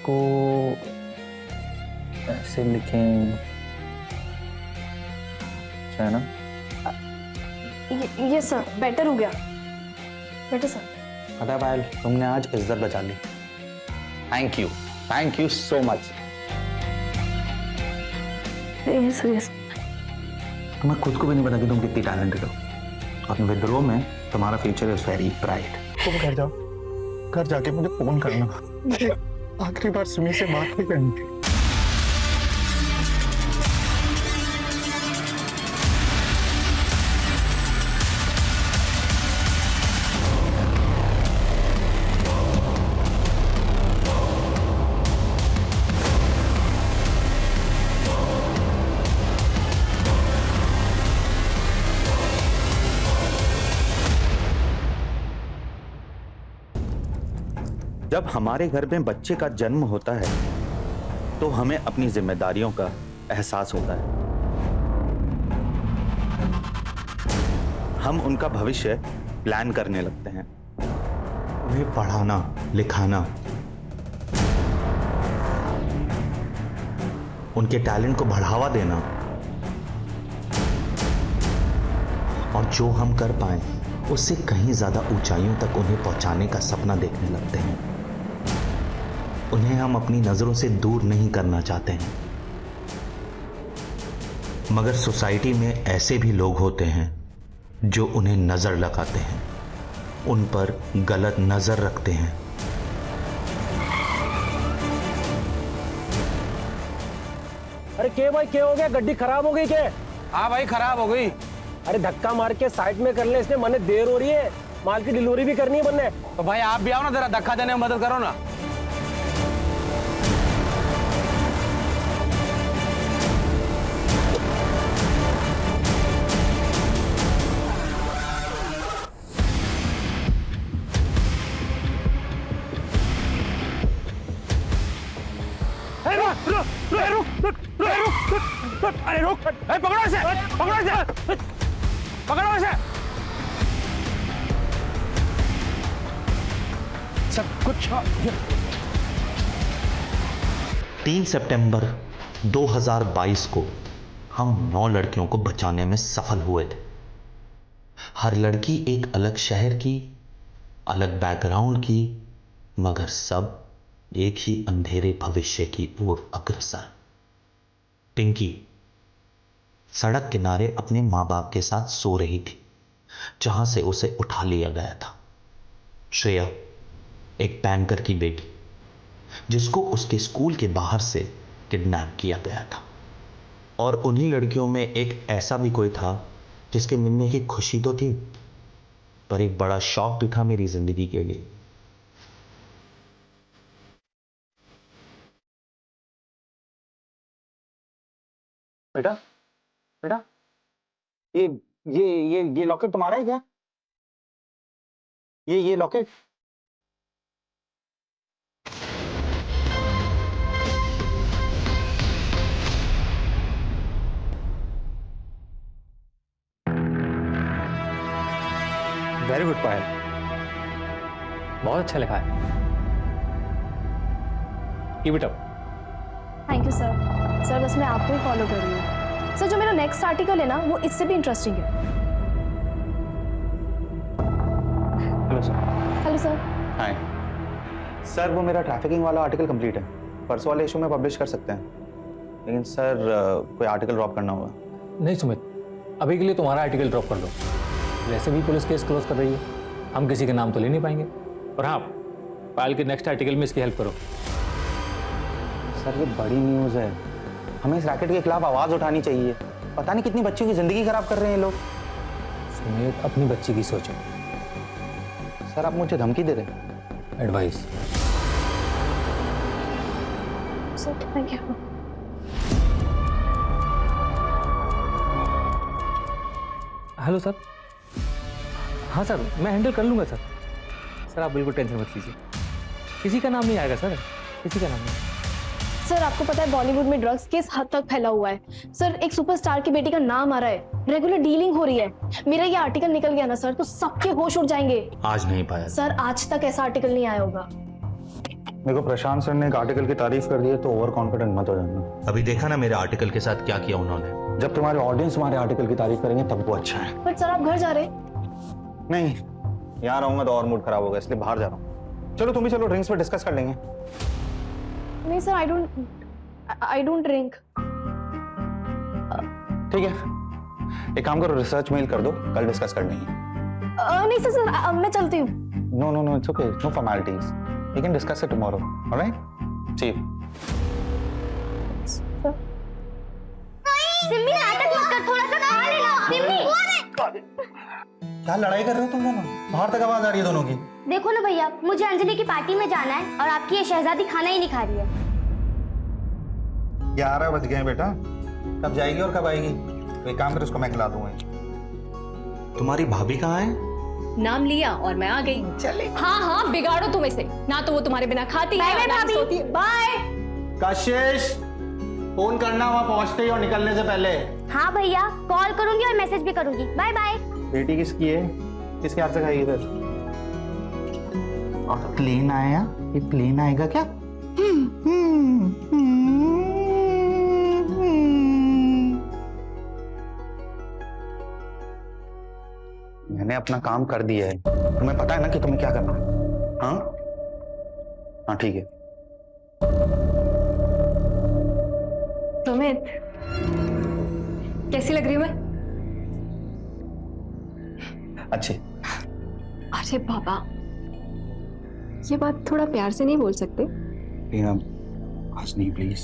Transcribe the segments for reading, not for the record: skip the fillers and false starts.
इसको ऐसे लिखें, है ना? ये सर बेटर हो गया, बेटर सर। पता है पायल, तुमने आज इज्जत बचा ली। Thank you so much. Yes yes. तुम्हें खुद को भी नहीं पता कि तुम कितनी टैलेंटेड हो, और विद्रोह में तुम्हारा फ्यूचर इज वेरी ब्राइट। तुम घर जाओ, घर जाके मुझे फोन करना, मुझे आखिरी बार सुमी से बात नहीं करनी थी। जब हमारे घर में बच्चे का जन्म होता है तो हमें अपनी जिम्मेदारियों का एहसास होता है। हम उनका भविष्य प्लान करने लगते हैं, उन्हें पढ़ाना लिखाना, उनके टैलेंट को बढ़ावा देना, और जो हम कर पाए उससे कहीं ज्यादा ऊंचाइयों तक उन्हें पहुंचाने का सपना देखने लगते हैं। उन्हें हम अपनी नजरों से दूर नहीं करना चाहते हैं, मगर सोसाइटी में ऐसे भी लोग होते हैं जो उन्हें नजर लगाते हैं, उन पर गलत नजर रखते हैं। अरे के भाई क्या हो गया? गड्डी खराब हो गई क्या? हाँ भाई खराब हो गई। अरे धक्का मार के साइड में कर ले, इसलिए मने देर हो रही है, माल की डिलीवरी भी करनी है बनने। तो भाई आप भी आओ ना, जरा धक्का देने में मदद करो ना। अरे रुक, पकड़ो इसे, पकड़ो इसे, पकड़ो इसे। सब कुछ 3 सितंबर 2022 को हम 9 लड़कियों को बचाने में सफल हुए थे। हर लड़की एक अलग शहर की, अलग बैकग्राउंड की, मगर सब एक ही अंधेरे भविष्य की ओर अग्रसर। पिंकी सड़क किनारे अपने माँ बाप के साथ सो रही थी, जहां से उसे उठा लिया गया था। श्रेया एक बैंकर की बेटी, जिसको उसके स्कूल के बाहर से किडनैप किया गया था। और उन्हीं लड़कियों में एक ऐसा भी कोई था जिसके मिलने की खुशी तो थी, पर एक बड़ा शौक भी था मेरी जिंदगी के लिए। बेटा बेटा, ये लॉकेट तुम्हारा है क्या? ये लॉकेट? वेरी गुड पायल, बहुत अच्छा लिखा है। Keep it up. Thank you sir. Sir बस मैं आपको ही फॉलो कर रही हूँ। सर जो मेरा नेक्स्ट आर्टिकल है ना, वो इससे भी इंटरेस्टिंग है। Hello sir. Hello sir. Hi sir, वो मेरा ट्रैफिकिंग वाला आर्टिकल कंप्लीट है, परसों वाले इशू में पब्लिश कर सकते हैं, लेकिन सर कोई आर्टिकल ड्रॉप करना होगा। नहीं सुमित, अभी के लिए तुम्हारा आर्टिकल ड्रॉप कर दो। वैसे भी पुलिस केस क्लोज कर रही है, हम किसी के नाम तो ले नहीं पाएंगे। और हाँ, पायल के नेक्स्ट आर्टिकल में इसकी हेल्प करो। सर ये बड़ी न्यूज़ है, हमें इस रैकेट के खिलाफ आवाज़ उठानी चाहिए। पता नहीं कितनी बच्चियों की जिंदगी खराब कर रहे हैं ये लोग। सुमित अपनी बच्ची की सोचो। सर आप मुझे धमकी दे रहे हैं? Advice. Sir thank you. Hello sir. हाँ सर, मैं हैंडल कर लूँगा सर। सर आप बिल्कुल टेंशन मत लीजिए, किसी का नाम नहीं आएगा सर, किसी का नाम नहीं। सर आपको पता है बॉलीवुड में ड्रग्स केस हद तक फैला हुआ है सर। एक सुपरस्टार की बेटी का नाम आ रहा है, रेगुलर डीलिंग हो रही है। मेरा ये आर्टिकल निकल गया ना सर, तो सबके होश उड़ जाएंगे। आज नहीं पाया सर आज तक ऐसा आर्टिकल नहीं आया होगा। देखो प्रशांत सर ने एक आर्टिकल की तारीफ कर दी है तो ओवर कॉन्फिडेंट मत हो जाना। अभी देखा ना मेरे आर्टिकल के साथ क्या किया उन्होंने। जब तुम्हारे ऑडियंस तुम्हारे आर्टिकल की तारीफ करेंगे तब वो अच्छा है। बट सर आप घर जा रहे? नहीं, यहाँ रहूंगा तो और मूड खराब होगा, इसलिए बाहर जा रहा हूँ। चलो तुम भी चलो, ड्रिंक्स पे डिस्कस कर लेंगे। नहीं सर, आई डोंट ड्रिंक। ठीक है, एक काम करो, रिसर्च मेल कर दो, कल डिस्कस कर लेंगे। नहीं सर, मैं चलती हूँ। No it's okay, no formalities, we can discuss it tomorrow, alright? See you. Simmi नाटक मत कर, थोड़ा सा खा लेना। सिम्मी क्या लड़ाई कर रहे हो तुम दोनों? बाहर तक आवाज आ रही है दोनों की। देखो ना भैया, मुझे अंजलि की पार्टी में जाना है और आपकी ये शहजादी खाना ही नहीं खा रही है। 11 बज गए बेटा, कब जाएगी और कब आएगी? तो एक काम कर, उसको मैं खिला दूंगा। तुम्हारी भाभी कहाँ है? नाम लिया और मैं आ गई। चले। हाँ बिगाड़ो तुम इसे, ना तो वो तुम्हारे बिना खाती है, बाय ना ही भाभी। सोती है। बाय। कशिश, फोन करना वहां पहुंचते ही और निकलने से पहले। हाँ भैया, कॉल करूंगी और मैसेज भी करूंगी। Bye bye. बेटी किसकी है? किसके हाथ से खाएगी फिर? और प्लेन आया, ये प्लेन आएगा क्या? मैंने अपना काम कर दिया है, तुम्हें पता है ना कि तुम्हें क्या करना है? हाँ ठीक है। सुमित, कैसी लग रही हूँ मैं? अच्छी। अरे बाबा, ये बात थोड़ा प्यार से नहीं बोल सकते? आज नहीं प्लीज,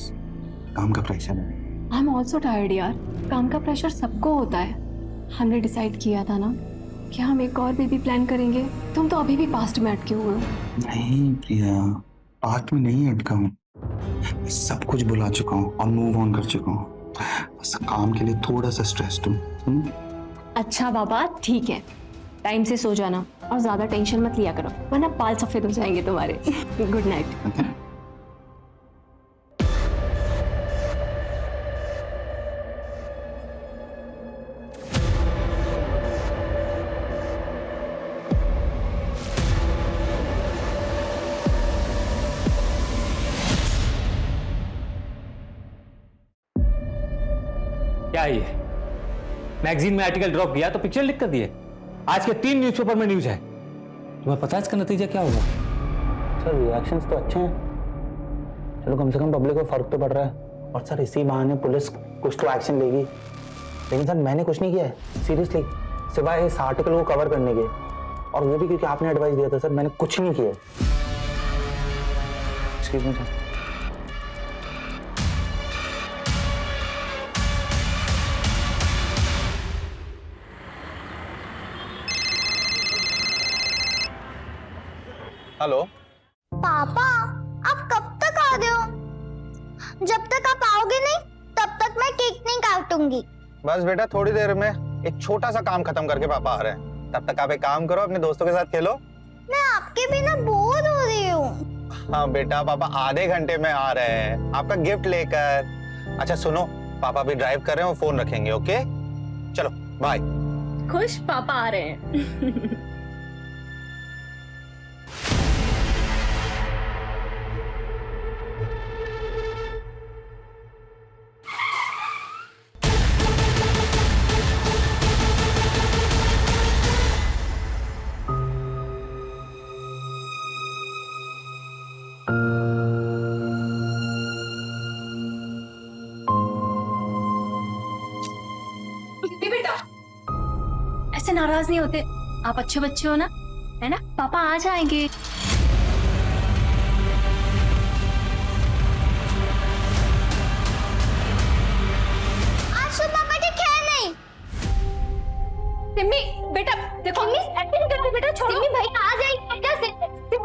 काम का प्रेशर है। आई एम ऑल्सो टायर्ड यार। काम का प्रेशर सबको होता है। हमने डिसाइड किया था ना कि हम एक और बेबी प्लान करेंगे। तुम तो अभी भी पास्ट में अटके हुए हो। नहीं प्रिया, पास्ट में नहीं अटका हूँ, सब कुछ भुला चुका हूँ और मूव ऑन कर चुका हूँ। बस काम के लिए थोड़ा सा स्ट्रेस्ड हूँ। अच्छा बाबा ठीक है, टाइम से सो जाना और ज्यादा टेंशन मत लिया करो, वरना बाल सफेद हो जाएंगे तुम्हारे। Good night. क्या है ये? मैगजीन में आर्टिकल ड्रॉप किया तो पिक्चर लिख कर दिए। आज के 3 न्यूज़पेपर में न्यूज है। तुम्हें पता है इसका नतीजा क्या होगा? सर रिएक्शंस तो अच्छे हैं, चलो कम से कम पब्लिक को फर्क तो पड़ रहा है। और सर इसी बहाने पुलिस कुछ तो एक्शन लेगी। लेकिन सर मैंने कुछ नहीं किया है सीरियसली, सिवाय इस आर्टिकल को कवर करने के, और वो भी क्योंकि आपने एडवाइस दिया था। सर मैंने कुछ नहीं किया। Excuse me sir. हेलो पापा, आप कब तक आ रहे हो? जब तक आप आओगे नहीं तब तक मैं केक नहीं काटूंगी। बस बेटा, थोड़ी देर में एक छोटा सा काम खत्म करके पापा आ रहे हैं। तब तक आप एक काम करो, अपने दोस्तों के साथ खेलो। मैं आपके बिना बोर हो रही हूँ। हाँ बेटा, पापा आधे घंटे में आ रहे हैं आपका गिफ्ट लेकर। अच्छा सुनो, पापा भी ड्राइव कर रहे हैं, वो फोन रखेंगे। ओके चलो बाय। खुश पापा आ रहे हैं। बेटा ऐसे नाराज नहीं होते, आप अच्छे बच्चे हो ना, है ना? पापा आ जाएंगे। आज तो पापा के खेल नहीं। सिम्मी बेटा देखो, एक्टिंग करती बेटा, छोड़ो। सिम्मी भैया आ जाएंगे। क्या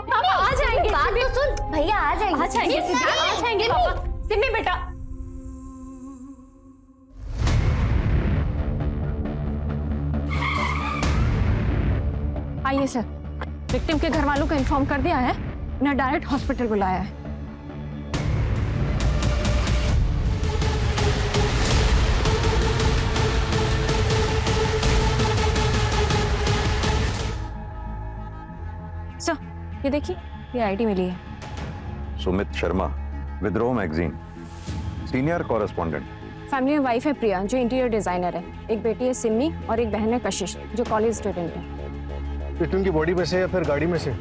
पापा आ जाएंगे। बात तो सुन, भैया आ जाएंगे। आ जाएंगे सिम्मी, आ जाएंगे पापा। सिम्मी बेटा आइए सर, विक्टिम के घर वालों को इन्फॉर्म कर दिया है, उन्हें डायरेक्ट हॉस्पिटल बुलाया है। सर ये देखिए, ये आईडी मिली है। सुमित शर्मा, विद्रोह मैगजीन, सीनियर कॉरेस्पॉन्डेंट। फैमिली में वाइफ है प्रिया जो इंटीरियर डिजाइनर है, एक बेटी है सिमी और एक बहन है कशिश जो कॉलेज स्टूडेंट है। पिट्टू की बॉडी में से या फिर गाड़ी में से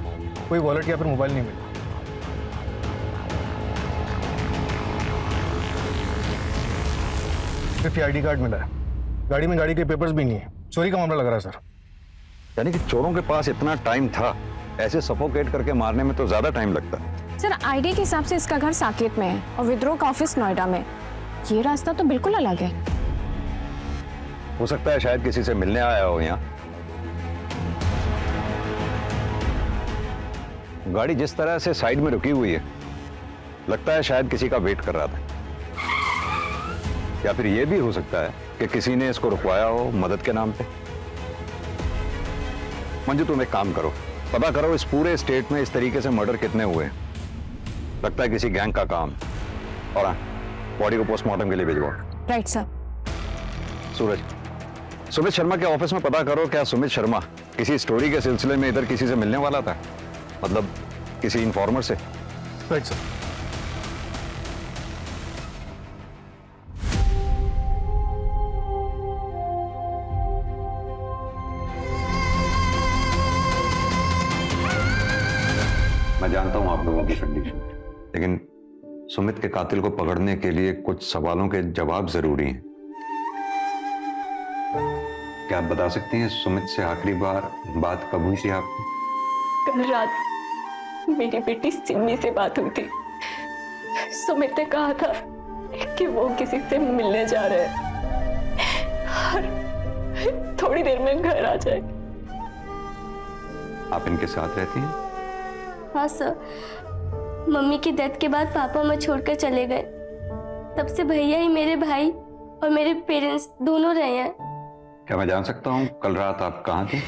कोई वॉलेट या फिर मोबाइल नहीं मिला। सिर्फ आईडी कार्ड मिला है, गाड़ी में गाड़ी के पेपर्स भी नहीं है। चोरी का मामला लग रहा है सर। यानी कि चोरों के पास इतना टाइम था, ऐसे सफोकेट करके मारने में तो ज्यादा टाइम लगता। सर आईडी के हिसाब से इसका घर साकेत में है और विद्रोह का ऑफिस नोएडा में। ये रास्ता तो बिल्कुल अलग है। हो सकता है शायद किसी से मिलने आया हो यहाँ। गाड़ी जिस तरह से साइड में रुकी हुई है, लगता है शायद किसी का वेट कर रहा था। या फिर यह भी हो सकता है कि किसी ने इसको रुकवाया हो मदद के नाम पे। मंजू तुम एक काम करो, पता करो इस पूरे स्टेट में इस तरीके से मर्डर कितने हुए हैं। लगता है किसी गैंग का काम। और हाँ, बॉडी को पोस्टमार्टम के लिए भिजवाओ। Right sir. सूरज, सुमित शर्मा के ऑफिस में पता करो क्या सुमित शर्मा किसी स्टोरी के सिलसिले में इधर किसी से मिलने वाला था, मतलब किसी इन्फॉर्मर से। Right sir. मैं जानता हूं आप लोगों की कंडीशन, लेकिन सुमित के कातिल को पकड़ने के लिए कुछ सवालों के जवाब जरूरी हैं। क्या आप बता सकती हैं सुमित से आखिरी बार बात कब हुई थी आपकी? कल रात मेरी बेटी सिमी से बात हुई थी। सुमित ने कहा था कि वो किसी से मिलने जा रहे हैं और थोड़ी देर में घर आ जाए। आप इनके साथ रहती हैं? हाँ सर, मम्मी की डेथ के बाद पापा मुझे छोड़कर चले गए। तब से भैया ही मेरे भाई और मेरे पेरेंट्स दोनों रहे हैं। क्या मैं जान सकता हूँ कल रात आप कहाँ थे?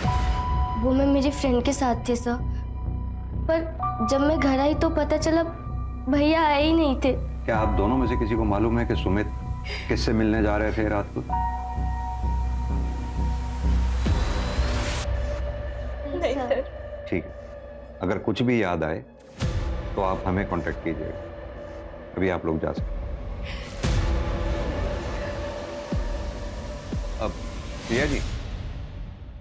वो मैं मेरी फ्रेंड के साथ थे सर, पर जब मैं घर आई तो पता चला भैया आए ही नहीं थे। क्या आप दोनों में से किसी को मालूम है कि सुमित किससे मिलने जा रहे थे रात को? नहीं सर। ठीक है, अगर कुछ भी याद आए तो आप हमें कांटेक्ट कीजिएगा। अभी आप लोग जा सकते हैं। अब प्रिया जी,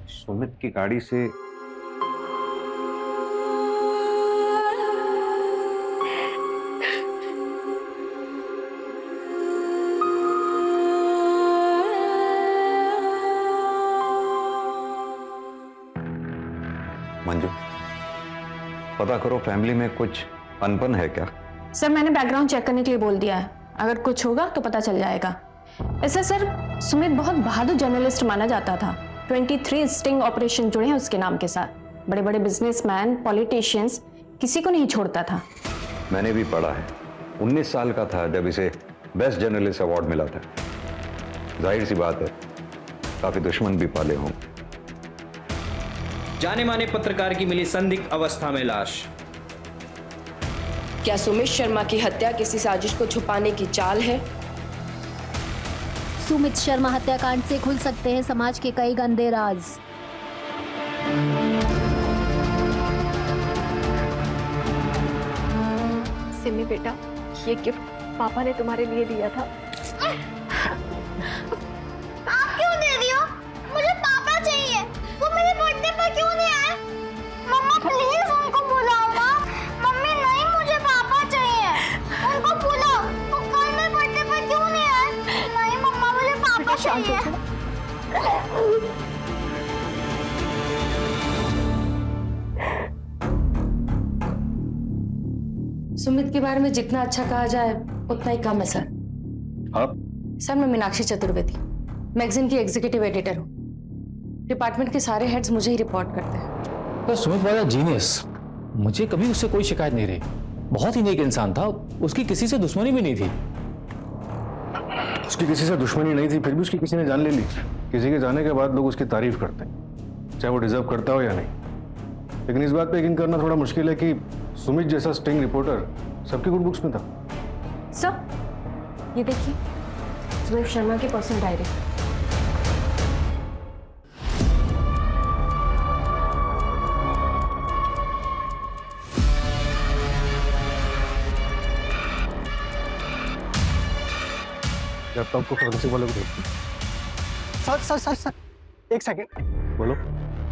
सुमित की गाड़ी से मंजू, पता करो फैमिली में कुछ अनबन है क्या? सर मैंने बैकग्राउंड चेक करने के लिए बोल दिया है, अगर कुछ होगा तो पता चल जाएगा। ऐसे सर सुमित बहुत बहादुर जर्नलिस्ट माना जाता था। 23 स्टिंग ऑपरेशन जुड़े हैं उसके नाम के साथ। बड़े बड़े बिजनेसमैन, पॉलिटिशियंस, किसी को नहीं छोड़ता था। मैंने भी पढ़ा है। 19 साल का था जब इसे बेस्ट जर्नलिस्ट अवार्ड मिला था। जाहिर सी बात है काफी दुश्मन भी पाले हों। जाने माने पत्रकार की मिली संदिग्ध अवस्था में लाश। क्या सुमित शर्मा की हत्या किसी साजिश को छुपाने की चाल है? सुमित शर्मा हत्याकांड से खुल सकते हैं समाज के कई गंदे राज। सिमी बेटा, ये गिफ्ट पापा ने तुम्हारे लिए दिया था। आप क्यों दे रही हो? मुझे पापा चाहिए। वो मेरे बर्थडे पर क्यों नहीं आए? मम्मा प्लीज उनको बुलाओ ना। मम्मी नहीं, मुझे पापा चाहिए। उनको बुलाओ। वो कल मेरे बर्थडे पर क्यों नहीं आए? नहीं मम्मा, मुझे पापा चाहिए। सुमित के बारे में जितना अच्छा कहा जाए उतना ही कम है सर। आप? सर मैं मीनाक्षी चतुर्वेदी, मैगजीन की एग्जीक्यूटिव एडिटर हूँ। डिपार्टमेंट के सारे हेड्स मुझे ही रिपोर्ट करते हैं। तो सुमित वाला जीनियस, मुझे कभी उससे कोई शिकायत नहीं रही। बहुत ही नेक इंसान था, उसकी किसी से दुश्मनी भी नहीं थी। उसकी किसी से दुश्मनी नहीं थी, फिर भी उसकी किसी ने जान ले ली। किसी के जाने के बाद लोग उसकी तारीफ करते हैं, चाहे वो डिजर्व करता हो या नहीं। लेकिन इस बात पे यकीन करना थोड़ा मुश्किल है कि सुमित जैसा स्टिंग रिपोर्टर सबकी गुड बुक्स में था। सर ये देखिए, सुमित शर्मा की पर्सनल डायरी। लैपटॉप को फोरेंसिक वाले को भेज। Sir sir sir sir 1 second. बोलो।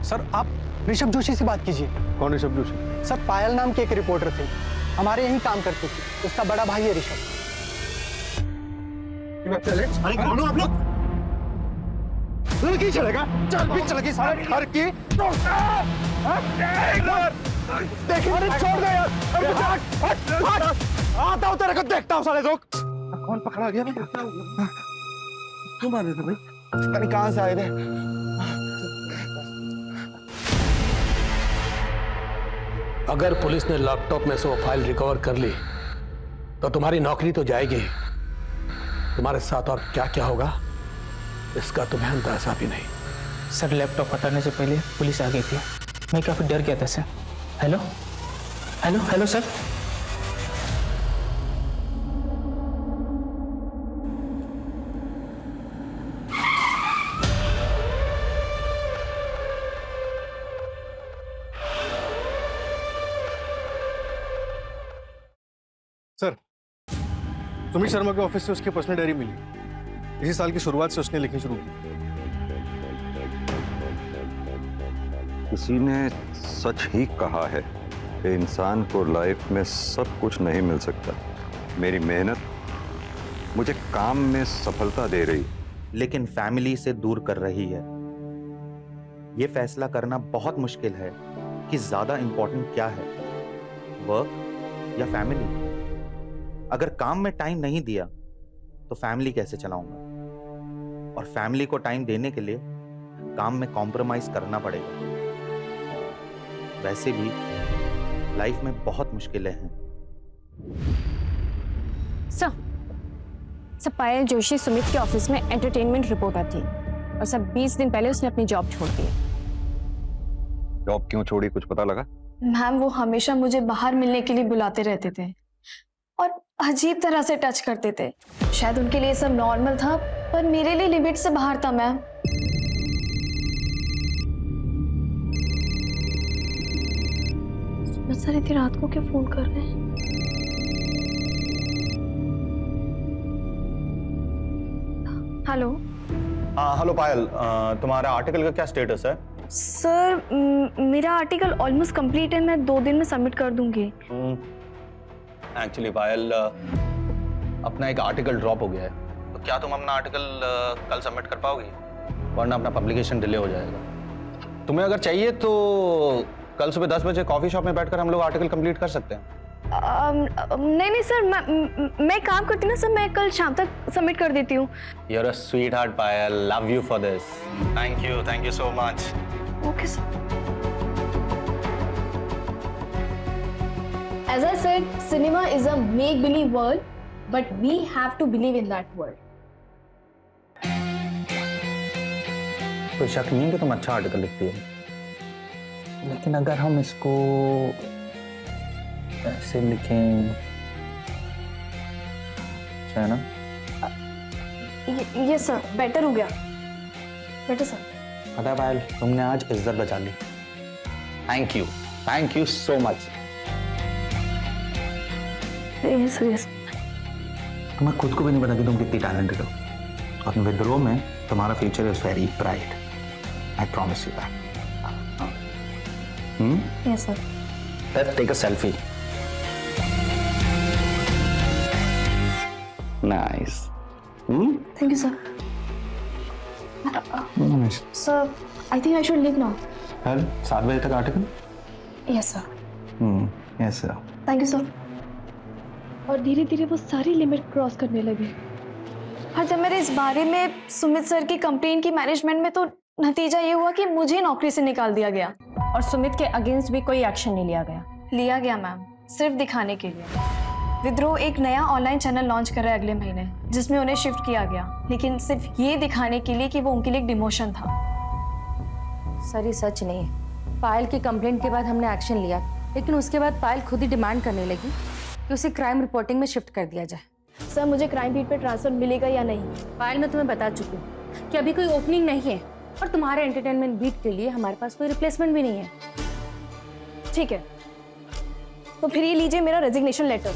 सर आप ऋषभ जोशी से बात कीजिए। कौन ऋषभ जोशी? सर पायल नाम के एक रिपोर्टर थे, हमारे यहीं काम करते थे, उसका बड़ा भाई है ऋषभ। अरे कौन हो आप लोग? लड़की चलेगा, चल भी चलेगी सारे घर की। देखिए, अरे छोड़ दे यार, आता हूँ तेरे को देखता हूँ साले लोग। कौन पकड़ा गया? मैं देखता हूँ। क्यों मार रहे थे भाई? पता नहीं कहाँ से आए थे। अगर पुलिस ने लैपटॉप में से वो फाइल रिकवर कर ली तो तुम्हारी नौकरी तो जाएगी, तुम्हारे साथ और क्या क्या होगा इसका तुम्हें अंदाजा भी नहीं। सर लैपटॉप हटाने से पहले पुलिस आ गई थी, मैं काफी डर गया था sir. Hello hello hello sir. Sir, Sumit Sharma के ऑफिस से उसकी पर्सनल डायरी मिली। इसी साल की शुरुआत से उसने लिखनी शुरू की। किसी ने सच ही कहा है कि इंसान को लाइफ में सब कुछ नहीं मिल सकता। मेरी मेहनत मुझे काम में सफलता दे रही, लेकिन फैमिली से दूर कर रही है। यह फैसला करना बहुत मुश्किल है कि ज्यादा इंपॉर्टेंट क्या है, वर्क या फैमिली। अगर काम में टाइम नहीं दिया तो फैमिली कैसे चलाऊंगा, और फैमिली को टाइम देने के लिए काम में कॉम्प्रोमाइज करना पड़ेगा। वैसे भी लाइफ में बहुत मुश्किलें हैं। सर पायल जोशी सुमित के ऑफिस में एंटरटेनमेंट रिपोर्टर थी, और सब 20 दिन पहले उसने अपनी जॉब छोड़ दी। जॉब क्यों छोड़ी, कुछ पता लगा? मैम वो हमेशा मुझे बाहर मिलने के लिए बुलाते रहते थे और अजीब तरह से टच करते थे। शायद उनके लिए सब नॉर्मल था, पर मेरे लिए लिमिट से बाहर था मैम। सर इतनी रात को क्यों फोन कर रहे हैं? हेलो। हेलो पायल, तुम्हारा आर्टिकल का क्या स्टेटस है? सर मेरा आर्टिकल ऑलमोस्ट कंप्लीट है, मैं 2 दिन में सबमिट कर दूंगी। एक्चुअली पायल, अपना एक आर्टिकल ड्रॉप हो गया है, तो क्या तुम अपना आर्टिकल कल सबमिट कर पाओगी? वरना अपना पब्लिकेशन डिले हो जाएगा। तुम्हें अगर चाहिए तो कल सुबह 10 बजे कॉफी शॉप में बैठकर हम लोग आर्टिकल कंप्लीट कर सकते हैं। नहीं सर, मैं काम करती हूँ ना सर, मैं कल शाम तक सबमिट कर देती हूँ। You're a sweetheart, Payal, love you for this. Thank you so much. Okay sir. As I said, cinema is a make-believe world, but we have to believe in that world. कोई शक नहीं है कि तुम अच्छा आर्टिकल लिखती हो, लेकिन अगर हम इसको ऐसे लिखें, है ना? ये सर बेटर हो गया, बेटर सर। पता है पायल, तुमने आज इज्जत बचा ली। Thank you so much. Yes. मैं खुद को भी नहीं पता कि तुम कितनी टैलेंटेड हो, और विद्रोह में तुम्हारा future is very bright. I promise you that. Yes sir. Let's take a selfie. Nice. Thank you sir. Sir, I think I should leave now. कल 7 बजे तक article? Yes sir. Yes sir. Thank you sir. और धीरे धीरे वो सारी limit cross करने लगे। और जब मैंने इस बारे में सुमित सर की कंप्लेन की मैनेजमेंट में, तो नतीजा ये हुआ कि मुझे नौकरी से निकाल दिया गया। और सुमित के अगेंस्ट भी कोई एक्शन नहीं लिया गया मैम, सिर्फ दिखाने के लिए। विद्रोह एक नया ऑनलाइन चैनल लॉन्च कर रहा है अगले महीने, जिसमें उन्हें शिफ्ट किया गया, लेकिन सिर्फ ये दिखाने के लिए कि वो उनके लिए एक डिमोशन था। सर ये सच नहीं है। पायल की कंप्लेंट के बाद हमने एक्शन लिया, लेकिन उसके बाद पायल खुद ही डिमांड करने लगी कि उसे क्राइम रिपोर्टिंग में शिफ्ट कर दिया जाए। सर मुझे क्राइम बीट पे ट्रांसफर मिलेगा या नहीं? पायल मैं तुम्हें बता चुकी हूँ कि अभी कोई ओपनिंग नहीं है, और तुम्हारे एंटरटेनमेंट बीट के लिए हमारे पास कोई रिप्लेसमेंट भी नहीं है। ठीक है, तो फिर ये लीजिए मेरा रेजिग्नेशन लेटर।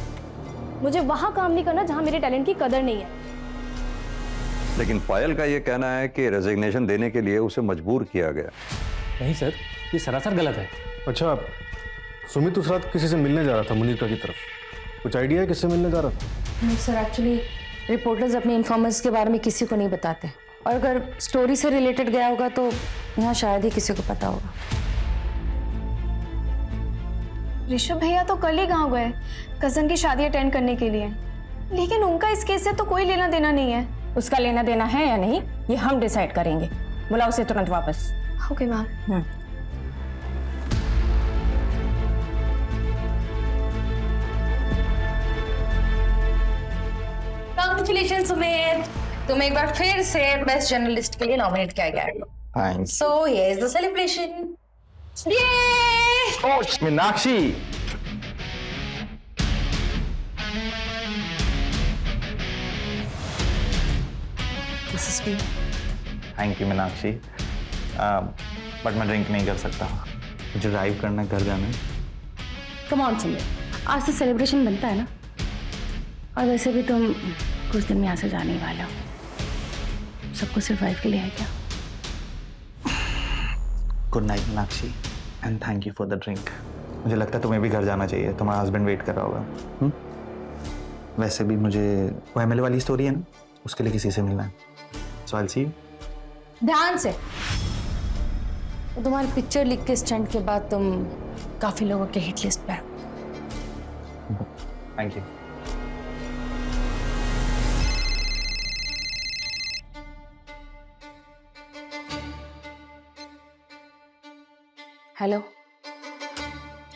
मुझे वहां काम नहीं करना जहां मेरे टैलेंट की कदर नहीं है। लेकिन पायल का ये कहना है कि रेजिग्नेशन देने के लिए उसे मजबूर किया गया। नहीं सर, ये सरासर गलत है। अच्छा, सुमित उस रात किसी से मिलने जा रहा था मुनीर की तरफ, कुछ आइडिया है किससे मिलने जा रहा था? नहीं सर, एक्चुअली रिपोर्टर्स अपने इन्फॉर्मर्स के बारे में किसी को नहीं बताते, और अगर स्टोरी से रिलेटेड गया होगा तो यहाँ शायद ही किसी को पता होगा। ऋषभ भैया तो कल ही गाँव गए कजन की शादी अटेंड करने के लिए, लेकिन उनका इस केस से तो कोई लेना देना नहीं है। उसका लेना देना है या नहीं ये हम डिसाइड करेंगे। बुलाओ उसे तुरंत वापस। Okay ma'am. कांग्रेचुलेशन सुमित, तुम एक बार फिर से बेस्ट जर्नलिस्ट के लिए नॉमिनेट किया गया है। Thanks. So here is the celebration. Oh Meenakshi, this is for thank you Meenakshi, but मैं ड्रिंक नहीं कर सकता, मुझे ड्राइव करना है, घर जाना है। कम ऑन सुमित, आज तो सेलिब्रेशन बनता है ना, और वैसे भी तुम कुछ दिन में यहाँ से जाने ही वाले हो, सबको सिर्फ वाइफ के लिए है क्या? Good night Meenakshi and thank you for the drink. मुझे लगता है तुम्हें भी घर जाना चाहिए, तुम्हारा हस्बैंड वेट कर रहा होगा। वैसे भी मुझे वो एमएलए वाली स्टोरी है ना, उसके लिए किसी से मिलना है, सो आई विल सी यू। ध्यान से, तो तुम्हारी पिक्चर लिख के स्टंट के बाद तुम काफी लोगों के हिट लिस्ट पे हो। Thank you. हेलो,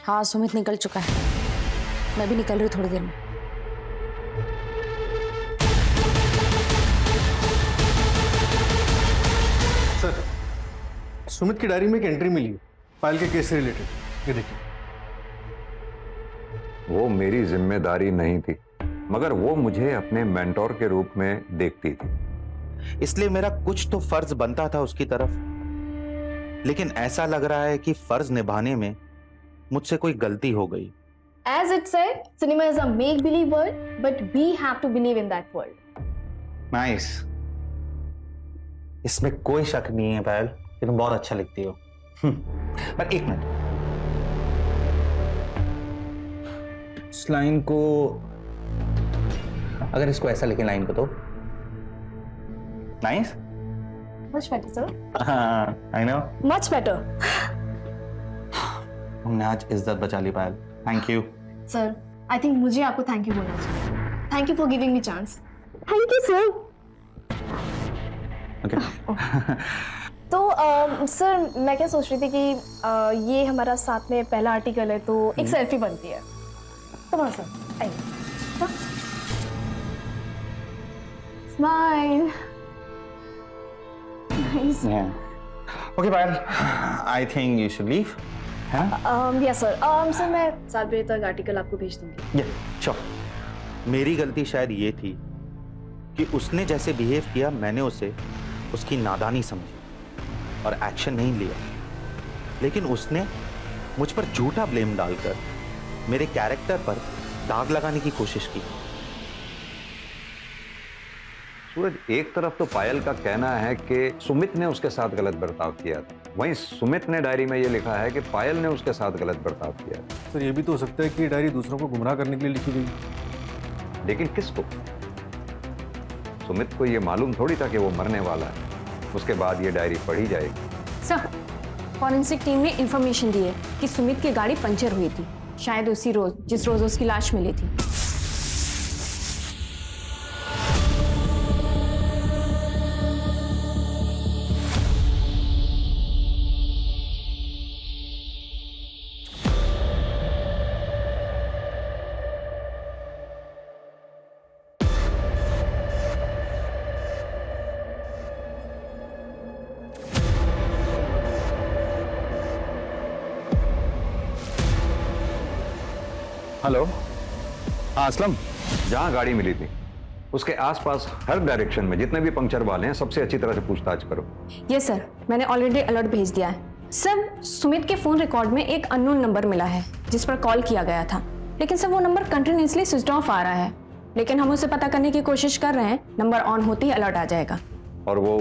हाँ सुमित निकल चुका है, मैं भी निकल रही हूँ थोड़ी देर में। सर, सुमित की डायरी में एक एंट्री मिली है पायल के केस से रिलेटेड, ये देखिए। वो मेरी जिम्मेदारी नहीं थी, मगर वो मुझे अपने मेंटोर के रूप में देखती थी, इसलिए मेरा कुछ तो फर्ज बनता था उसकी तरफ, लेकिन ऐसा लग रहा है कि फर्ज निभाने में मुझसे कोई गलती हो गई। As it said, cinema is a make-believe world, but we have to believe in that world. Nice, इसमें कोई शक नहीं है पायल कि तुम बहुत अच्छा लिखती हो। पर एक मिनट, इस लाइन को, अगर इसको ऐसा लिखे लाइन को तो नाइस। Much better, sir. हाँ, I know. Much better. हमने आज इज्जत बचा ली Payal, thank you. Sir, I think मुझे आपको थैंक यू बोलना चाहिए। Thank you for giving me chance. Thank you, sir. Okay. तो सर मैं क्या सोच रही थी कि ये हमारा साथ में पहला आर्टिकल है, तो एक सेल्फी बनती है। तो सर आइए। Smile. Nice. Okay Payal, I think you should leave. Yes sir. Sir मैं 7 बजे तक आर्टिकल आपको भेज दूंगी। श्योर। मेरी गलती शायद ये थी कि उसने जैसे बिहेव किया, मैंने उसे उसकी नादानी समझी और एक्शन नहीं लिया, लेकिन उसने मुझ पर झूठा ब्लेम डालकर मेरे कैरेक्टर पर दाग लगाने की कोशिश की। सूरज, एक तरफ तो पायल का कहना है कि सुमित ने उसके साथ गलत बर्ताव किया था, वहीं सुमित ने डायरी में ये लिखा है कि पायल ने उसके साथ गलत बर्ताव किया। सर, ये भी तो हो सकता है कि ये डायरी दूसरों को गुमराह करने के लिए लिखी गई। लेकिन किसको? सुमित को ये मालूम थोड़ी था कि वो मरने वाला है, उसके बाद ये डायरी पढ़ी जाएगी। सर, फॉरेंसिक टीम ने इंफॉर्मेशन दी है कि सुमित की गाड़ी पंचर हुई थी, शायद उसी रोज जिस रोज उसकी लाश मिली थी। हेलो, हाँ असलम, जहाँ गाड़ी मिली थी उसके आसपास हर डायरेक्शन में जितने भी पंक्चर वाले हैं सबसे अच्छी तरह से पूछताछ करो। यस सर, मैंने ऑलरेडी अलर्ट भेज दिया है। सर, सुमित के फोन रिकॉर्ड में एक अननोन नंबर मिला है जिस पर कॉल किया गया था, लेकिन सर वो नंबर कंटिन्यूसली स्विच ऑफ आ रहा है। लेकिन हम उसे पता करने की कोशिश कर रहे हैं। नंबर ऑन होते ही अलर्ट आ जाएगा। और वो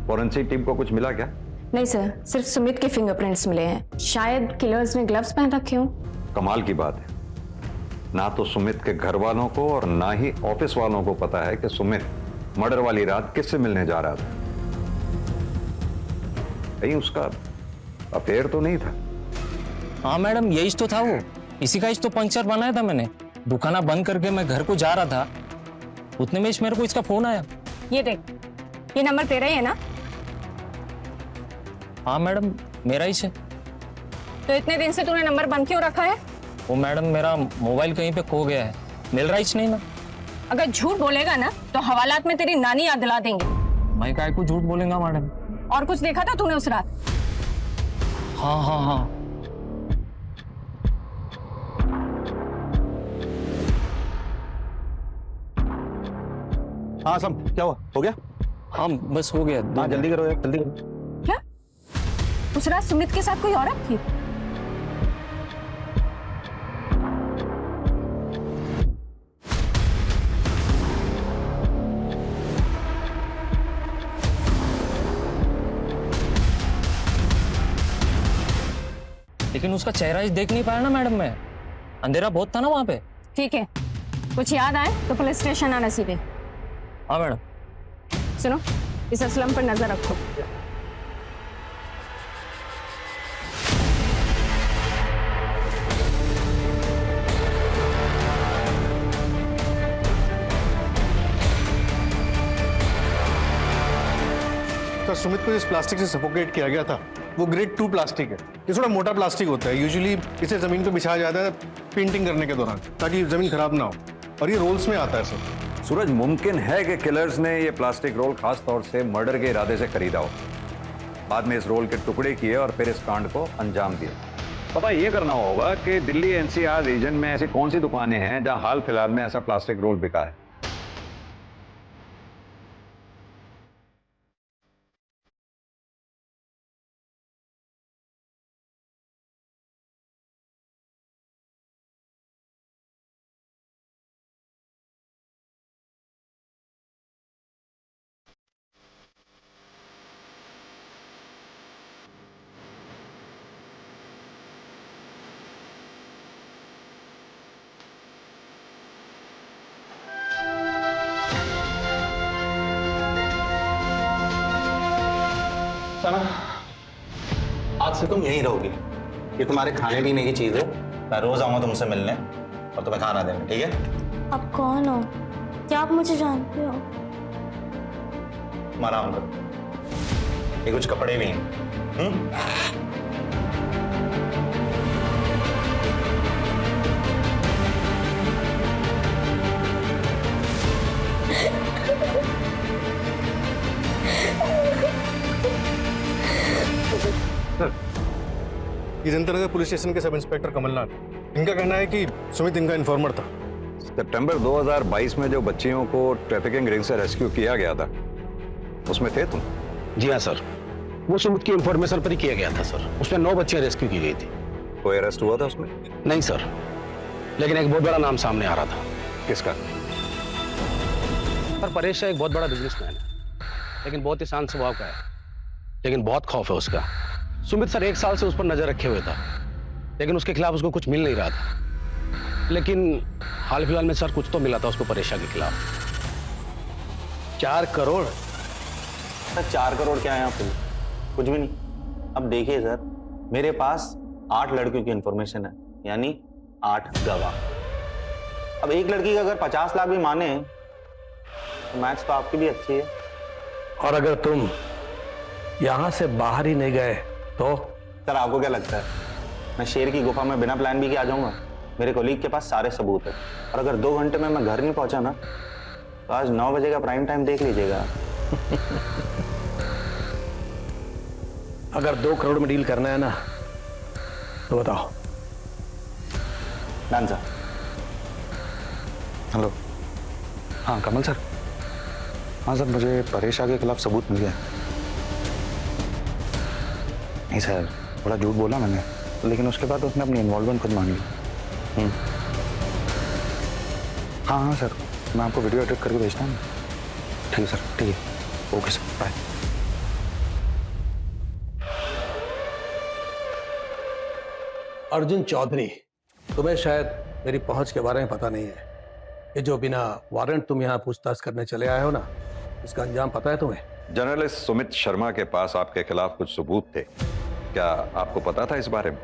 फॉरेंसिक टीम को कुछ मिला क्या? नहीं सर, सिर्फ सुमित के फिंगरप्रिंट्स मिले हैं। शायद किलर्स ने ग्लव्स पहन रखे हों। कमाल की बात है, ना तो सुमित के घर वालों को और ना ही ऑफिस वालों को पता है कि सुमित मर्डर वाली रात किससे मिलने जा रहा था। कहीं उसका अफेयर तो नहीं था? हाँ मैडम, यही तो था वो। इसी का तो पंक्चर बनाया था मैंने। दुकाना बंद करके मैं घर को जा रहा था, उतने में मेरे को इसका फोन आया। ये देख, ये नंबर तेरा ही है ना? हाँ मैडम, मेरा ही है। तो इतने दिन से तूने नंबर बंद क्यों रखा है? वो मैडम, मेरा मोबाइल कहीं पे खो गया है, मिल रहा ही नहीं ना। अगर झूठ बोलेगा ना तो हवालात में तेरी नानी याद दिला देंगे। मैं काय को झूठ बोलेगा मैडम? और कुछ देखा था तूने उस रात? हाँ हाँ हाँ, हाँ सब क्या हुआ? हो गया? हाँ बस हो गया। हाँ जल्दी करो यार, जल्दी करो। क्या उस रात सुमित के साथ कोई औरत थी? लेकिन उसका चेहरा ही देख नहीं पाया ना मैडम मैं, अंधेरा बहुत था ना वहां पे। ठीक है, कुछ याद आए तो पुलिस स्टेशन आना सीधे। हाँ मैडम। सुनो, इस असलम पर नजर रखो। सर, सुमित को जिस प्लास्टिक से सफोकेट किया गया था वो ग्रेड 2 प्लास्टिक है। ये थोड़ा मोटा प्लास्टिक होता है। यूजुअली इसे जमीन पे बिछाया जाता है पेंटिंग करने के दौरान, ताकि जमीन खराब ना हो, और ये रोल्स में आता है सर। सूरज, मुमकिन है कि किलर्स ने ये प्लास्टिक रोल खास तौर से मर्डर के इरादे से खरीदा हो, बाद में इस रोल के टुकड़े किए और फिर इस कांड को अंजाम दिया। पता ये करना होगा कि दिल्ली एनसीआर रीजन में ऐसी कौन सी दुकानें हैं जहां हाल फिलहाल में ऐसा प्लास्टिक रोल बिका है। आज से तुम यहीं रहोगी। ये तुम्हारे खाने पीने की चीज है। मैं रोज आऊंगा तुमसे मिलने और तुम्हें खाना देने, ठीक है? आप कौन हो? क्या आप मुझे जानते हो? तुम आराम करो, ये कुछ कपड़े भी हैं। ये जनता पुलिस स्टेशन के सब इंस्पेक्टर कमलनाथ, इनका कहना है कि सुमित इनका इन्फॉर्मर था। सितंबर 2022 में जो बच्चियों को ट्रैफिकिंग रिंग से रेस्क्यू किया गया था, उसमें थे तुम? जी हाँ सर, वो सुमित की इंफॉर्मेशन पर ही किया गया था सर। उसमें 9 बच्चियां रेस्क्यू की गई थी। कोई अरेस्ट हुआ था उसमें? नहीं सर, लेकिन एक बहुत बड़ा नाम सामने आ रहा था। किसका? सर, परेश एक बहुत बड़ा बिजनेसमैन है, लेकिन बहुत ही शांत स्वभाव का है, लेकिन बहुत खौफ है उसका। सुमित सर 1 साल से उस पर नजर रखे हुए था, लेकिन उसके खिलाफ उसको कुछ मिल नहीं रहा था। लेकिन हाल फिलहाल में सर कुछ तो मिला था उसको परेशा के खिलाफ। 4 करोड़? सर 4 करोड़ क्या है यहाँ पे? कुछ भी नहीं। अब देखिए सर, मेरे पास 8 लड़कियों की इंफॉर्मेशन है, यानी 8 गवाह। अब एक लड़की का अगर 50 लाख भी माने तो मैथ्स तो आपकी भी अच्छी है। और अगर तुम यहां से बाहर ही नहीं गए तो? सर आपको क्या लगता है मैं शेर की गुफा में बिना प्लान बी के आ जाऊंगा? मेरे कोलीग के पास सारे सबूत है, और अगर 2 घंटे में मैं घर नहीं पहुंचा ना तो आज 9 बजे का प्राइम टाइम देख लीजिएगा। अगर 2 करोड़ में डील करना है ना तो बताओ। Done sir. हेलो, हाँ कमल सर। हाँ सर, मुझे परेशा के खिलाफ सबूत मिल गया। नहीं सर, बड़ा झूठ बोला मैंने, लेकिन उसके बाद उसने अपनी इन्वॉल्वमेंट खुद मान ली। हाँ हाँ हाँ सर, मैं आपको वीडियो एडिट करके भेजता हूँ। ठीक है सर, ठीक है, okay sir, bye. Arjun Chaudhary, तुम्हें शायद मेरी पहुंच के बारे में पता नहीं है। ये जो बिना वारंट तुम यहाँ पूछताछ करने चले आए हो ना, इसका अंजाम पता है तुम्हें? जर्नलिस्ट सुमित शर्मा के पास आपके खिलाफ कुछ सबूत थे, क्या आपको पता था इस बारे में?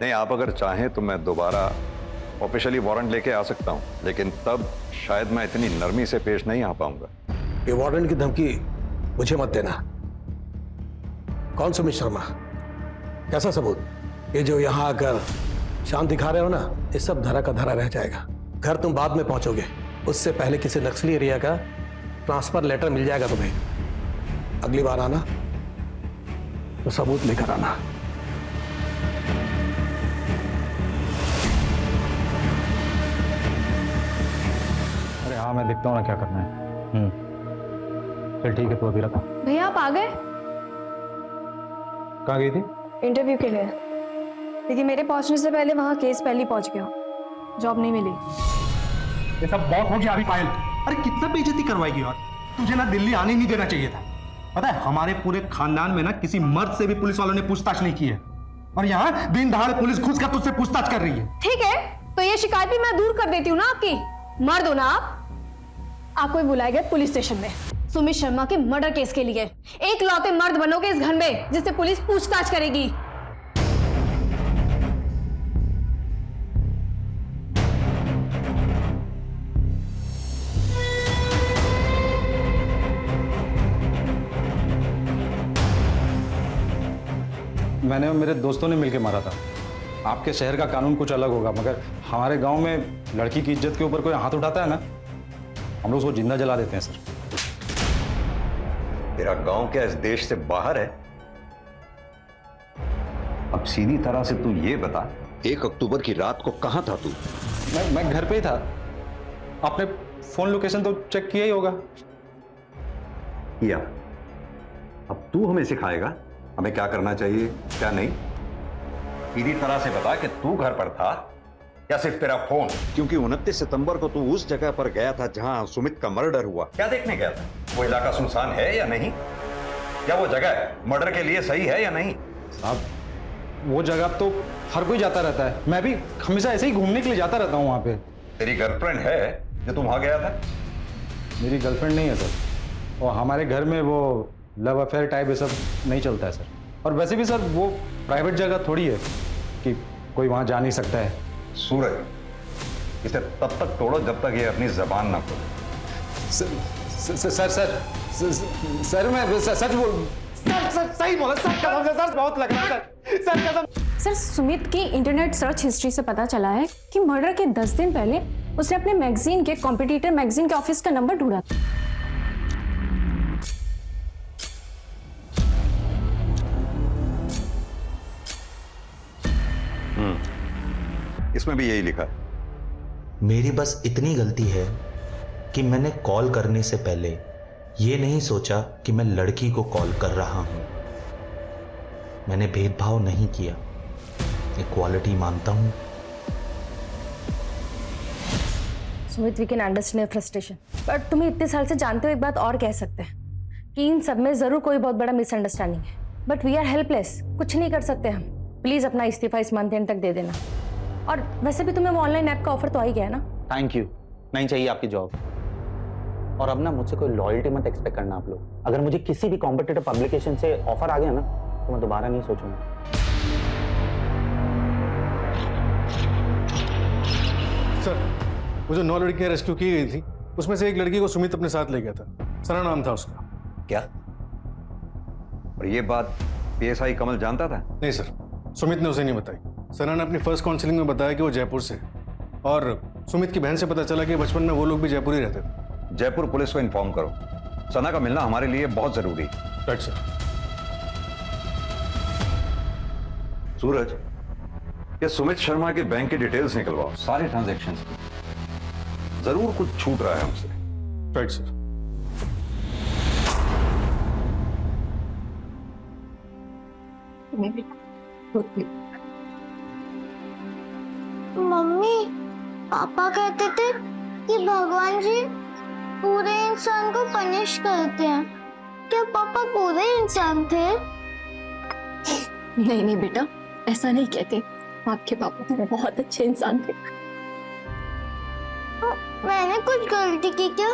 नहीं, आप अगर चाहें तो मैं दोबारा ऑफिशियली वारंट लेके आ सकता हूं, लेकिन तब शायद मैं इतनी नरमी से पेश नहीं आ पाऊंगा। ये वारंट की धमकी मुझे मत देना। कौन सुमित शर्मा? कैसा सबूत? ये जो यहाँ आकर शांत दिखा रहे हो ना, ये सब धरा का धरा रह जाएगा। घर तुम बाद में पहुंचोगे, उससे पहले किसी नक्सली एरिया का ट्रांसफर लेटर मिल जाएगा तुम्हें। अगली बार आना तो सबूत लेकर आना। अरे हाँ, मैं देखता हूँ ना क्या करना है। चल ठीक है, तू अभी रखा। भैया आप आ गए? कहाँ गई थी? इंटरव्यू के लिए, लेकिन मेरे पहुंचने से पहले वहाँ केस पहले पहुंच गया, जॉब नहीं मिली। ये सब बहुत हो गया अभी पायल। अरे कितना बेइज्जती करवाएगी यार, तुझे ना दिल्ली आने नहीं देना चाहिए था। पता है हमारे पूरे खानदान में ना किसी मर्द से भी पुलिस वालों ने पूछताछ नहीं की है, और यहाँ दिन दहाड़े पुलिस घुसकर तुझसे पूछताछ कर रही है। ठीक है, तो ये शिकायत भी मैं दूर कर देती हूँ ना आपकी। मर्द हो ना आपको ही बुलाया गया पुलिस स्टेशन में सुमित शर्मा के मर्डर केस के लिए। एक लौते मर्द बनोगे इस घर में जिससे पुलिस पूछताछ करेगी। मैंने और मेरे दोस्तों ने मिलकर मारा था। आपके शहर का कानून कुछ अलग होगा, मगर हमारे गांव में लड़की की इज्जत के ऊपर कोई हाथ उठाता है ना, हम लोग उसको जिंदा जला देते हैं सर। तेरा गांव क्या इस देश से बाहर है? अब सीधी तरह से तू ये बता, 1 अक्टूबर की रात को कहां था तू? मैं घर पे ही था। आपने फोन लोकेशन तो चेक किया ही होगा। किया। अब तू हमें सिखाएगा हमें क्या करना चाहिए क्या नहीं? सीधी तरह से बता कि तू घर पर था या सिर्फ तेरा फोन? क्योंकि 29 सितंबर को तू उस जगह पर गया था जहां सुमित का मर्डर हुआ। क्या देखने गया था? वो इलाका सुनसान है या नहीं? क्या वो जगह मर्डर के लिए सही है या नहीं? साहब वो जगह तो हर कोई जाता रहता है, मैं भी हमेशा ऐसे ही घूमने के लिए जाता रहता हूँ वहां पे। तेरी गर्लफ्रेंड है जो तू वहां गया था? मेरी गर्लफ्रेंड नहीं है सर, और हमारे घर में वो लव अफेयर टाइप ये सब नहीं चलता है सर। और वैसे भी सर वो प्राइवेट जगह थोड़ी है कि कोई वहां जा नहीं सकता है। सूरज, इसे तब तक तोड़ो जब तक ये अपनी जबान ना खोले। सर मैं सच बोल सर सही बोला सर, कसम से सर, बहुत लग रहा है सर कसम। सर सुमित की इंटरनेट सर्च हिस्ट्री से पता चला है कि मर्डर के 10 दिन पहले उसने अपने मैगजीन के कॉम्पिटिटर मैगजीन के ऑफिस का नंबर ढूंढा था। इसमें भी यही लिखा है। मेरी बस इतनी गलती है कि मैंने कॉल करने से पहले ये नहीं सोचा कि मैं लड़की को कॉल कर रहा हूं। मैंने भेदभाव नहीं किया, इक्वालिटी मानता हूं। Sumit, we can understand your frustration, but तुम्हें इतने साल से जानते हो एक बात और कह सकते हैं कि इन सब में जरूर कोई बहुत बड़ा मिसअंडरस्टैंडिंग है, बट वी आर हेल्पलेस, कुछ नहीं कर सकते हम। प्लीज अपना इस्तीफा इस मंथ एंड तक दे देना। और वैसे भी तुम्हें वो ऑनलाइन ऐप का ऑफर तो आ ही गया ना। थैंक यू, नहीं चाहिए आपकी जॉब। और अब ना मुझसे कोई लॉयल्टी मत एक्सपेक्ट करना आप लोग। अगर मुझे किसी भी कॉम्पिटिटिव पब्लिकेशन से ऑफर आ गया ना तो मैं दोबारा नहीं सोचूंगा। सर वो जो 9 लड़कियां रेस्क्यू की गई थी उसमें से एक लड़की को सुमित अपने साथ ले गया था, सना नाम था उसका। क्या? और ये बात पीएसआई कमल जानता था? नहीं सर, सुमित ने उसे नहीं बताई। सना ने अपनी फर्स्ट काउंसलिंग में बताया कि वो जयपुर से है, और सुमित की बहन से पता चला कि बचपन में वो लोग भी जयपुर ही रहते थे। जयपुर पुलिस को इन्फॉर्म करो, सना का मिलना हमारे लिए बहुत जरूरी है। Right sir. सूरज, ये सुमित शर्मा के बैंक की डिटेल्स निकलवाओ, सारे ट्रांजैक्शंस की। जरूर कुछ छूट रहा है हमसे। Right sir. मम्मी, पापा कहते थे कि भगवान जी पूरे इंसान को पनिश करते हैं। क्या पापा पूरे इंसान थे? नहीं नहीं बेटा, ऐसा नहीं कहते। आपके पापा तो बहुत अच्छे इंसान थे। मैंने कुछ गलती की क्या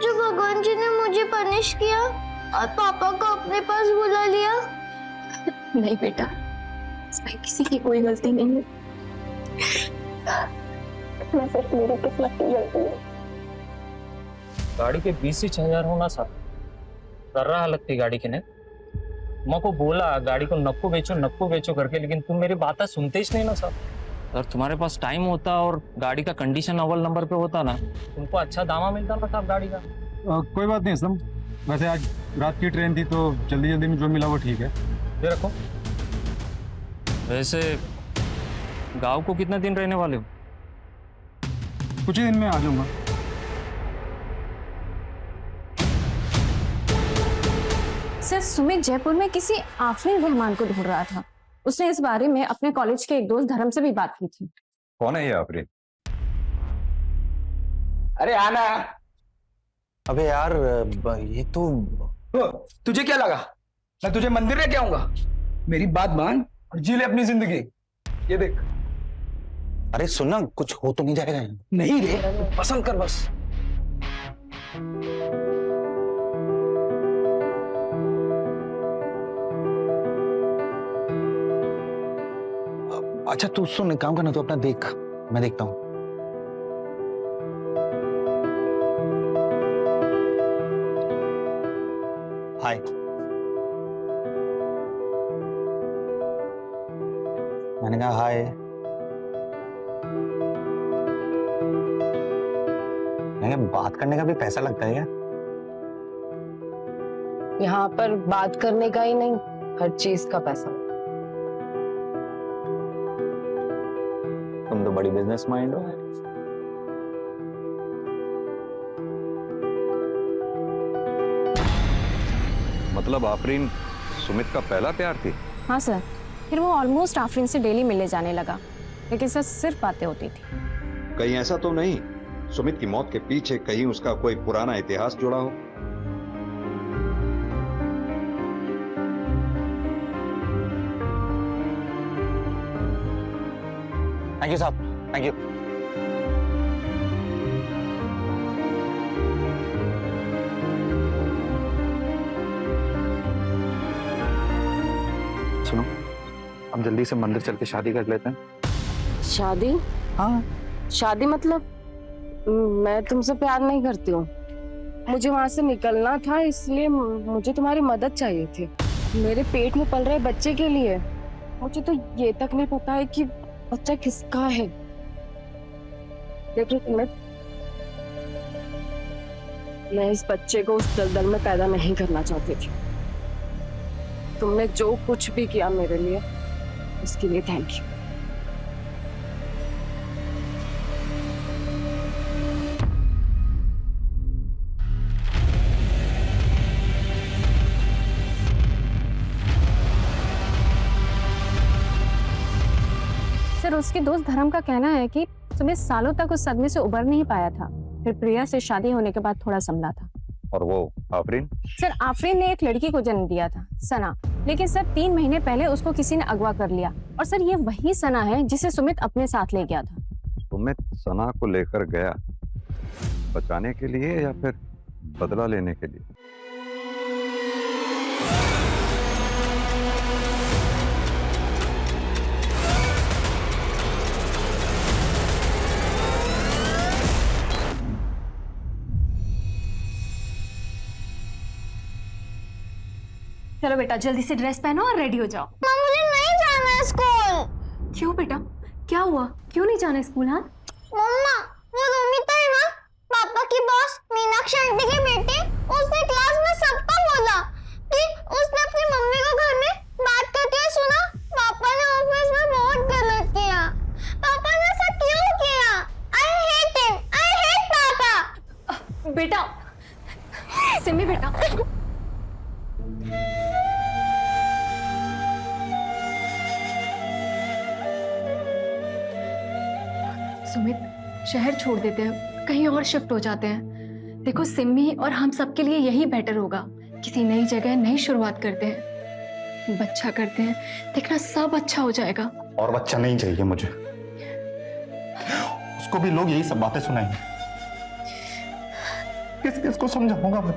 जो भगवान जी ने मुझे पनिश किया और पापा को अपने पास बुला लिया? नहीं बेटा, इसमें किसी की कोई गलती नहीं है। मैं सिर्फ मेरी किस्मत की गलती है। गाड़ी के 20,000 होना साहब कर रहा लगती गाड़ी के ने माँ को बोला गाड़ी को नक्को बेचो करके, लेकिन तुम मेरी बात सुनते ही नहीं ना साहब। अगर तुम्हारे पास टाइम होता और गाड़ी का कंडीशन अव्वल नंबर पे होता ना, तुमको अच्छा दामा मिलता ना साहब गाड़ी का। कोई बात नहीं असलम, वैसे आज रात की ट्रेन थी तो जल्दी जल्दी में जो मिला वो ठीक है। ये रखो। वैसे गांव को कितना दिन रहने वाले हो? कुछ ही दिन में आ जाऊंगा। सर, सुमित जयपुर में किसी आफरीन रहमान को ढूंढ रहा था। उसने इस बारे में अपने कॉलेज के एक दोस्त धर्म से भी बात की थी। कौन है ये आफरीन? अरे आना। अबे यार ये तो तुझे क्या लगा मैं तुझे मंदिर लेके आऊंगा? मेरी बात मान और जी ले अपनी जिंदगी। ये देख। अरे सुनना, कुछ हो तो नहीं जाएगा? नहीं रे, पसंद कर बस। अच्छा तू सुन, एक काम करना, तू अपना देख, मैं देखता हूँ। हाय। मैंने कहा हाय। मैंने बात करने का भी पैसा लगता है क्या? यहाँ पर बात करने का ही नहीं, हर चीज का पैसा। तुम तो बड़ी बिजनेस माइंड हो। मतलब आफरीन सुमित का पहला प्यार थी? हाँ सर, फिर वो ऑलमोस्ट आफरीन से डेली मिलने जाने लगा, लेकिन सर सिर्फ बातें होती थी। कहीं ऐसा तो नहीं सुमित की मौत के पीछे कहीं उसका कोई पुराना इतिहास जुड़ा हो? थैंक यू साहब, थैंक यू। सुनो, अब जल्दी से मंदिर चल के शादी कर लेते हैं। शादी? हाँ। शादी मतलब? मैं तुमसे प्यार नहीं करती हूँ। मुझे वहां से निकलना था, इसलिए मुझे तुम्हारी मदद चाहिए थी। मेरे पेट में पल रहे बच्चे के लिए। मुझे तो ये तक नहीं पता है कि बच्चा किसका है। देखो सुमित, मैं इस बच्चे को उस दलदल में पैदा नहीं करना चाहती थी। तुमने जो कुछ भी किया मेरे लिए, उसके लिए थैंक यू। सर, उसके दोस्त धर्म का कहना है कि सुमित सालों तक उस सदमे से उबर नहीं पाया था, फिर प्रिया से शादी होने के बाद थोड़ा संभला था। और वो आफरीन? सर, आफरीन ने एक लड़की को जन्म दिया था, सना, लेकिन सर 3 महीने पहले उसको किसी ने अगवा कर लिया। और सर ये वही सना है जिसे सुमित अपने साथ ले गया था। सुमित सना को लेकर गया बचाने के लिए या फिर बदला लेने के लिए? चलो बेटा, जल्दी से ड्रेस पहनो और रेडी हो जाओ। माँ मुझे नहीं जाना है स्कूल। क्यों बेटा, क्या हुआ? क्यों नहीं जाना स्कूल? हाँ मम्मा, वो रोमिता है ना, पापा की बॉस मीनाक्षी आंटी की बेटी, उसने क्लास में सबको बोला कि उसने अपनी मम्मी को घर में बात करते हुए सुना। पापा ने ऑफिस में बहुत गलत किया। पापा ने ऐसा क्यों किया? I hate him, I hate पापा। बेटा, सिमी बेटा, सुमित, शहर छोड़ देते हैं, कहीं और शिफ्ट हो जाते हैं। देखो सिम्मी और हम सबके लिए यही बेटर होगा। किसी नई जगह नई शुरुआत करते हैं, बच्चा करते हैं, देखना सब अच्छा हो जाएगा। और बच्चा नहीं चाहिए मुझे, उसको भी लोग यही सब बातें सुनाएंगे। किस किस को समझाऊंगा मैं?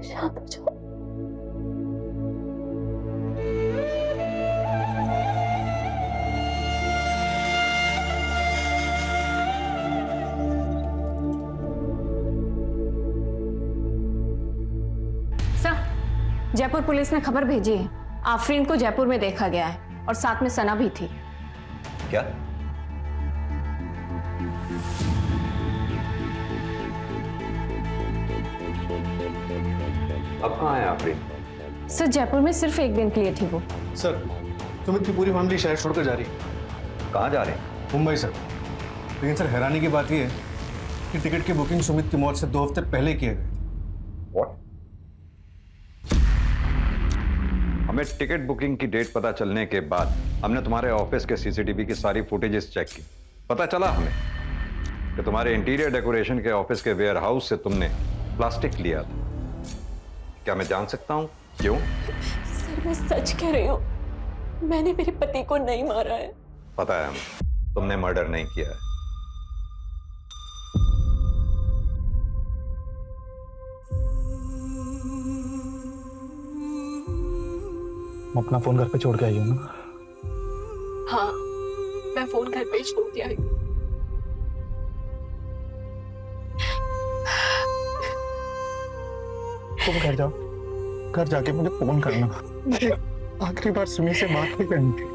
शांत हो जाओ। सर, जयपुर पुलिस ने खबर भेजी है, आफरीन को जयपुर में देखा गया है और साथ में सना भी थी। क्या? अब कहाँ है आफरीन? सर, जयपुर में सिर्फ एक दिन के लिए थी वो। सर, सुमित की पूरी फैमिली शहर छोड़कर जा रही है। कहाँ जा रहे हैं? मुंबई सर। लेकिन सर, हैरानी की बात यह है कि टिकट की बुकिंग सुमित की मौत से 2 हफ्ते पहले किए गए थे। What? हमें टिकट बुकिंग की डेट पता चलने के बाद हमने तुम्हारे ऑफिस के सीसीटीवी की सारी फुटेजेस चेक की। पता चला हमें कि तुम्हारे इंटीरियर डेकोरेशन के ऑफिस के वेयर हाउस से तुमने प्लास्टिक लिया था। क्या मैं जान सकता हूं क्यों? सर, मैं सच कह रही हूँ, मैंने मेरे पति को नहीं मारा है। पता है हमें, तुमने मर्डर नहीं किया है। मैं अपना फोन घर पे छोड़ के आई हूँ ना। हाँ, मैं फोन घर पे छोड़ के आई। तुम घर जाओ, घर जाके मुझे फोन करना। मुझे आखिरी बार सुमी से बात नहीं करनी थी।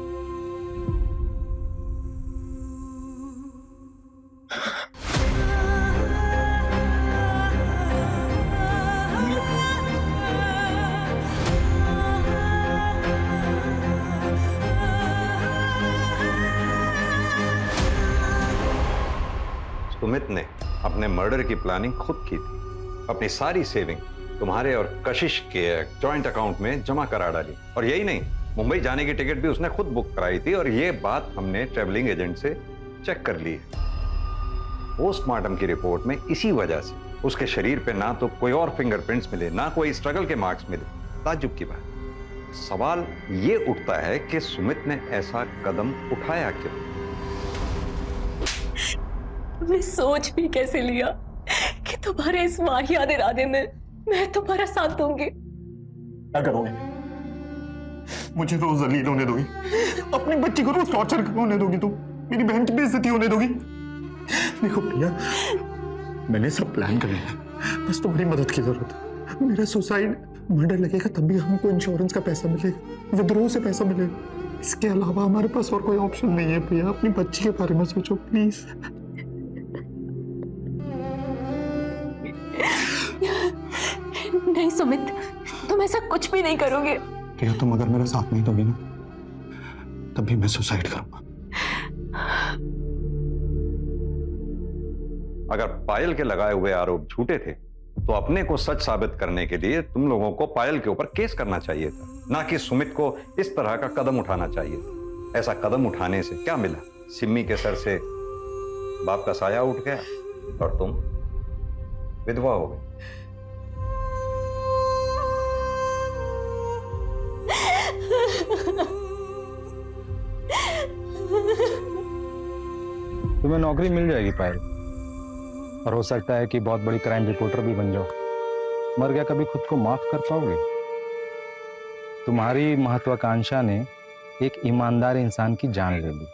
सुमित ने अपने मर्डर की प्लानिंग खुद की थी। अपनी सारी सेविंग तुम्हारे और कशिश के जॉइंट अकाउंट में जमा करा डाली। और यही नहीं, मुंबई जाने की टिकट भी उसने खुद बुक कराई थी। और ये बात हमने ट्रैवलिंग एजेंट से चेक कर ली। पोस्टमार्टम की रिपोर्ट में इसी वजह से उसके शरीर पे ना तो कोई और फिंगरप्रिंट्स मिले, ना कोई स्ट्रगल के मार्क्स मिले। ताज्जुब की बात। सवाल ये उठता है कि सुमित ने ऐसा कदम उठाया क्यों? तुमने सोच भी कैसे लिया कि तुम्हारे इस वाहियात इरादे में मैं तुम्हारा साथ दूंगी? क्या करोगे? मुझे रोज जलील होने दोगी? अपनी बच्ची को रोज टॉर्चर होने दोगी? तुम मेरी बहन की बेइज्जती होने दोगी? देखो प्रिया, मैंने सब प्लान कर लिया, बस तुम्हारी मदद की जरूरत है। मेरा सुसाइड मर्डर लगेगा तब भी हमको इंश्योरेंस का पैसा मिलेगा, विद्रोह से पैसा मिलेगा। इसके अलावा हमारे पास और कोई ऑप्शन नहीं है। प्रिया, अपनी बच्ची के बारे में सोचो प्लीज। नहीं सुमित, तुम ऐसा कुछ भी नहीं करोगे। प्रिया, तुम अगर मेरा साथ नहीं दोगी ना, तब भी मैं सुसाइड करूंगा। अगर पायल के लगाए हुए आरोप झूठे थे तो अपने को सच साबित करने के लिए तुम लोगों को पायल के ऊपर केस करना चाहिए था, ना कि सुमित को इस तरह का कदम उठाना चाहिए था। ऐसा कदम उठाने से क्या मिला? सिम्मी के सर से बाप का साया उठ गया और तुम विधवा हो गई। तुम्हें नौकरी मिल जाएगी पायल, और हो सकता है कि बहुत बड़ी क्राइम रिपोर्टर भी बन जाओ। मर गया कभी खुद को माफ कर पाओगे? तुम्हारी महत्वाकांक्षा ने एक ईमानदार इंसान की जान ले ली।